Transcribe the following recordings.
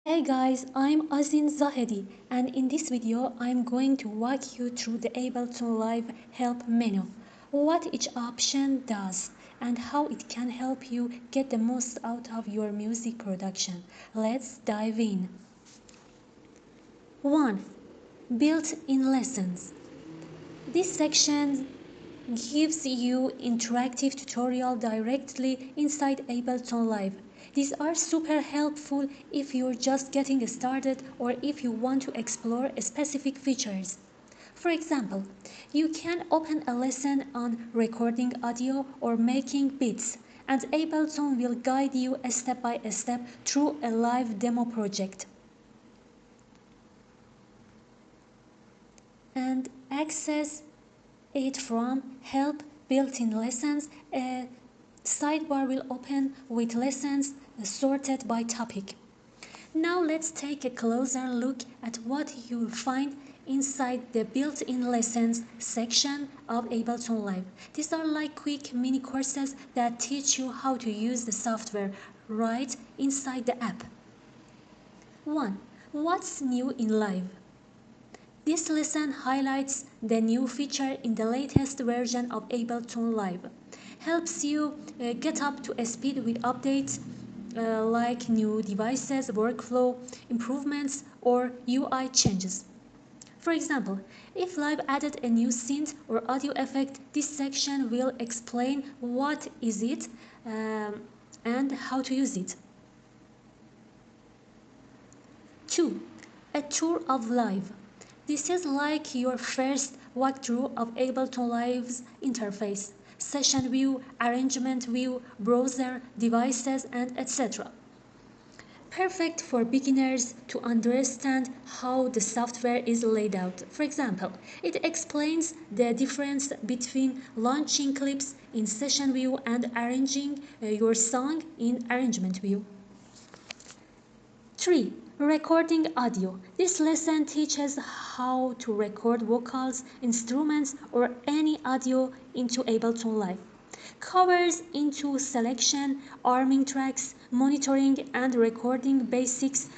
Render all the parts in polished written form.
Hey guys, I'm Azin Zahedi, and in this video I'm going to walk you through the Ableton Live help menu, what each option does, and how it can help you get the most out of your music production. Let's dive in. 1. Built-in lessons. This section gives you interactive tutorial directly inside Ableton Live. These are super helpful if you're just getting started or if you want to explore specific features. For example, you can open a lesson on recording audio or making beats, and Ableton will guide you step by step through a live demo project. And access it from Help Built-in Lessons. A sidebar will open with lessons sorted by topic. Now let's take a closer look at what you'll find inside the built-in lessons section of Ableton Live. These are like quick mini courses that teach you how to use the software right inside the app. 1. What's new in Live? This lesson highlights the new feature in the latest version of Ableton Live. Helps you get up to speed with updates like new devices, workflow improvements, or UI changes. For example, if Live added a new synth or audio effect, this section will explain what is it and how to use it. 2. A tour of Live. This is like your first walkthrough of Ableton Live's interface, session view, arrangement view, browser, devices, and etc. Perfect for beginners to understand how the software is laid out. For example, it explains the difference between launching clips in session view and arranging your song in arrangement view. 3. Recording audio. This lesson teaches how to record vocals, instruments, or any audio into Ableton Live. Covers into selection, arming tracks, monitoring, and recording basics.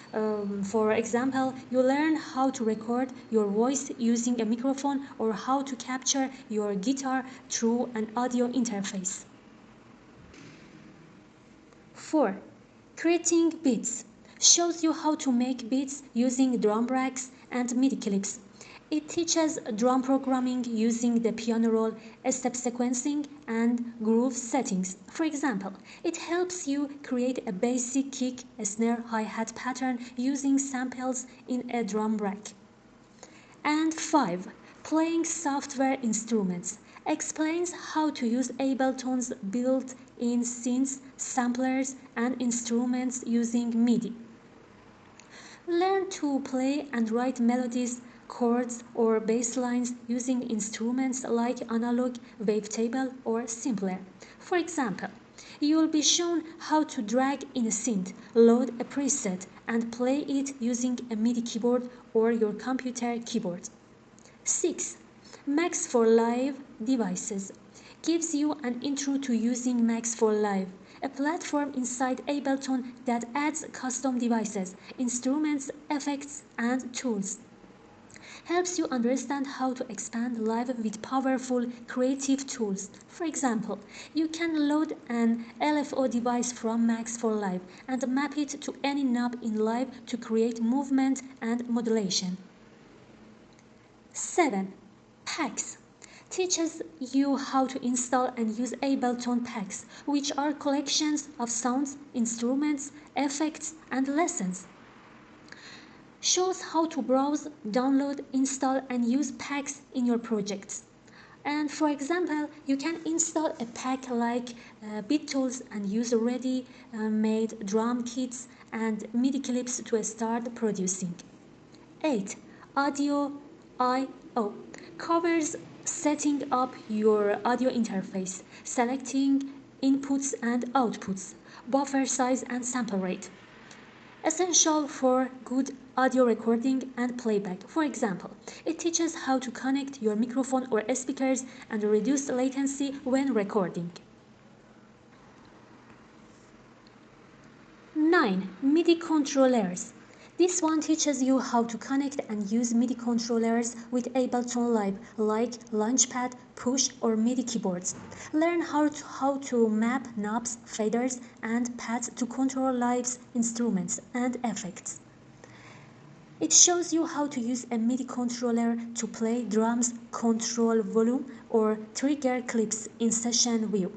For example, you learn how to record your voice using a microphone or how to capture your guitar through an audio interface. 4. Creating beats. Shows you how to make beats using drum racks and MIDI clips. It teaches drum programming using the piano roll, step sequencing, and groove settings. For example, it helps you create a basic kick, a snare, hi-hat pattern using samples in a drum rack. And 5. Playing software instruments. Explains how to use Ableton's built-in synths, samplers, and instruments using MIDI. Learn to play and write melodies, chords, or bass lines using instruments like analog, wavetable, or simpler. For example, you will be shown how to drag in a synth, load a preset, and play it using a MIDI keyboard or your computer keyboard. 6. Max for Live devices. Gives you an intro to using Max for Live, a platform inside Ableton that adds custom devices, instruments, effects, and tools. Helps you understand how to expand Live with powerful creative tools. For example, you can load an LFO device from Max for Live and map it to any knob in Live to create movement and modulation. 7. Packs. Teaches you how to install and use Ableton packs, which are collections of sounds, instruments, effects, and lessons. Shows how to browse, download, install, and use packs in your projects. And for example, you can install a pack like beat tools and use ready-made drum kits and MIDI clips to start producing. 8. Audio I/O. Covers setting up your audio interface, selecting inputs and outputs, buffer size and sample rate. Essential for good audio recording and playback. For example, it teaches how to connect your microphone or speakers and reduce latency when recording. 9. MIDI controllers. This one teaches you how to connect and use MIDI controllers with Ableton Live, like Launchpad, Push, or MIDI keyboards. Learn how to map knobs, faders, and pads to control Live's instruments and effects. It shows you how to use a MIDI controller to play drums, control volume, or trigger clips in session view.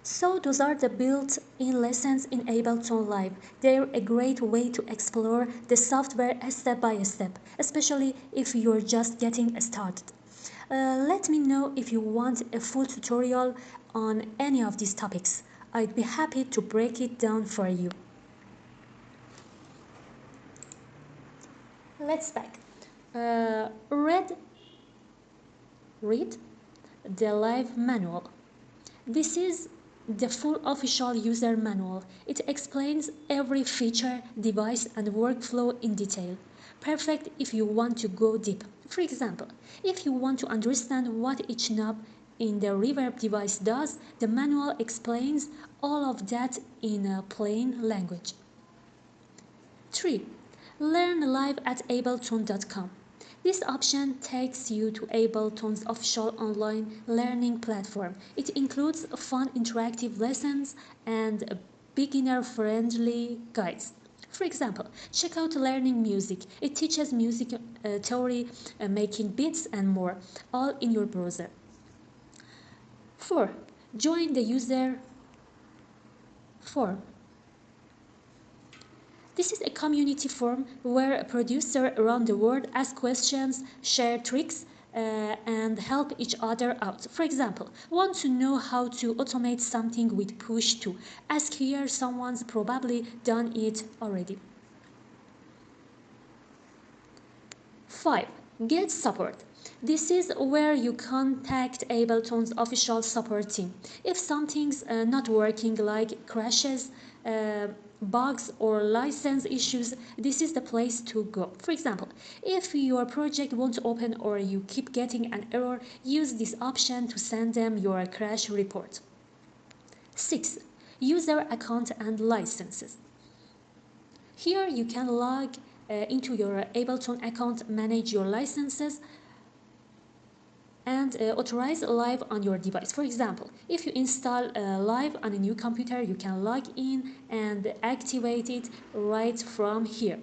So those are the built-in lessons in Ableton Live. They're a great way to explore the software step by step, especially if you're just getting started. Let me know if you want a full tutorial on any of these topics. I'd be happy to break it down for you. Let's back. Read the Live manual. This is the full official user manual. It explains every feature, device, and workflow in detail. Perfect if you want to go deep. For example, if you want to understand what each knob in the reverb device does, the manual explains all of that in a plain language. 3. Learn live at ableton.com. This option takes you to Ableton's official online learning platform. It includes fun interactive lessons and beginner-friendly guides. For example, check out Learning Music. It teaches music theory, making beats, and more, all in your browser. 4. Join the user forum. This is a community forum where producers around the world ask questions, share tricks, and help each other out. For example, want to know how to automate something with Push 2? Ask here, someone's probably done it already. 5. Get support. This is where you contact Ableton's official support team. If something's not working, like crashes, bugs, or license issues, this is the place to go. For example, if your project won't open or you keep getting an error, use this option to send them your crash report. 6. User account and licenses. Here you can log into your Ableton account, manage your licenses, and authorize Live on your device. For example, if you install Live on a new computer, you can log in and activate it right from here.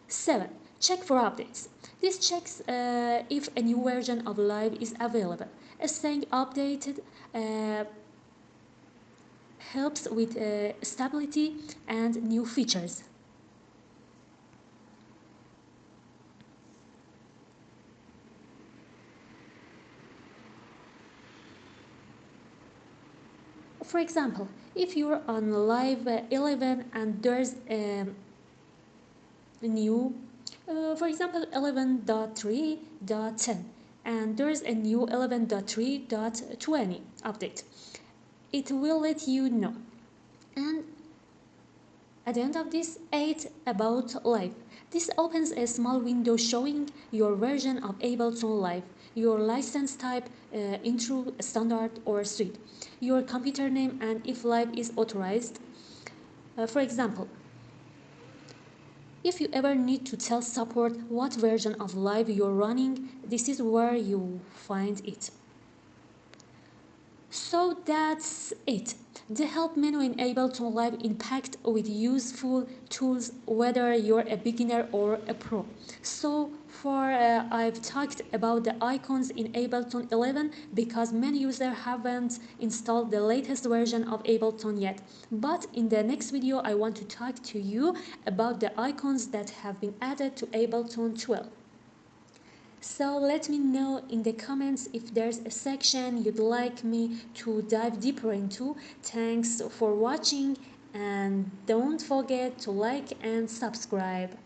7. Check for updates. This checks if a new version of Live is available. Staying updated helps with stability and new features. For example, if you're on Live 11 and there's a new, for example, 11.3.10, and there's a new 11.3.20 update, it will let you know. And at the end of this, 8. About Live. This opens a small window showing your version of Ableton Live, your license type, intro, standard, or suite, your computer name, and if Live is authorized. For example, if you ever need to tell support what version of Live you're running, this is where you find it. So that's it. The help menu in Ableton Live is packed with useful tools whether you're a beginner or a pro. So far I've talked about the icons in Ableton 11 because many users haven't installed the latest version of Ableton yet. But in the next video I want to talk to you about the icons that have been added to Ableton 12. So let me know in the comments if there's a section you'd like me to dive deeper into. Thanks for watching and don't forget to like and subscribe.